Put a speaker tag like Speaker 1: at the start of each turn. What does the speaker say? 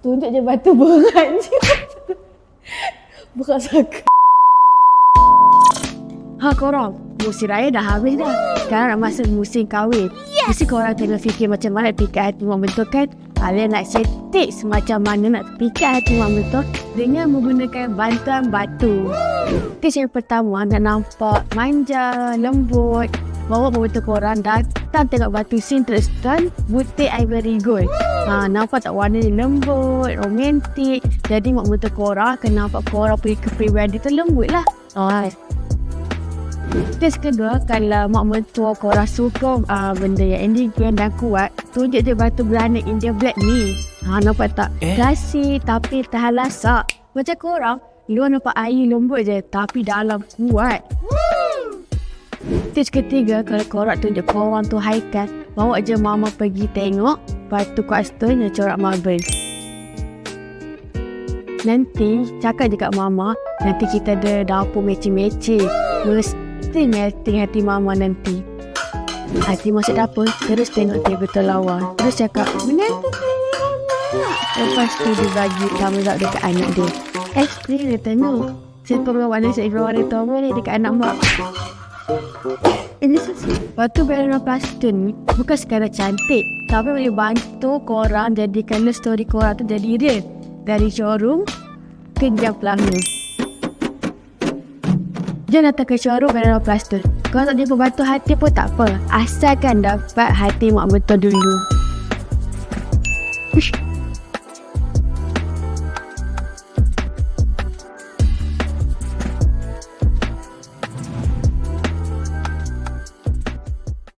Speaker 1: Tunjuk je batu berat je. Berat sangat. Korang, musim raya dah habis dah. Sekarang nak masuk musim kahwin. Mesti korang tengah fikir macam mana nak pikat hati mak mentua kan? Kalian nak share tips macam mana nak pikat hati mak mentua dengan menggunakan bantuan batu. Tips yang pertama, nak nampak manja, lembut. Bawa mak mentua korang datang tengok batu scene terus-terusan butik ivory gold. Nampak tak warna ni lembut, romantik. Jadi mak mentua korang akan nampak korang punya kepribadian tu lembut lah. Tips kedua, kalau mak mentua korang suka benda yang elegant dan kuat, tunjuk je batu granit India Black ni. Nampak tak? Klasik tapi tahan lasak. Macam korang, luar nampak air lembut je tapi dalam kuat. Tips ketiga, kalau korang tunjuk korang tu haikan, bawa je mama pergi tengok batu kuatstone yang corak marble. Nanti cakap je kat mama, nanti kita ada dapur meci-meci. Mesti melting hati mama nanti. Hati masuk dapur, terus tengok table lawa. Terus cakap, menantu saya. Lepas tu dia bagi thumbs up dekat anak dia. Dia tengok. Siapa warna warna tahu ni dekat anak mak. Batu berwarna pastel ni bukan sekadar cantik, tapi boleh bantu korang jadikan story korang tu jadi real. Dari showroom ke jam pelanggan. Jangan datang ke showroom berwarna pastel. Kalau tak jumpa batu hati pun tak apa, asalkan dapat hati mak mentua dulu.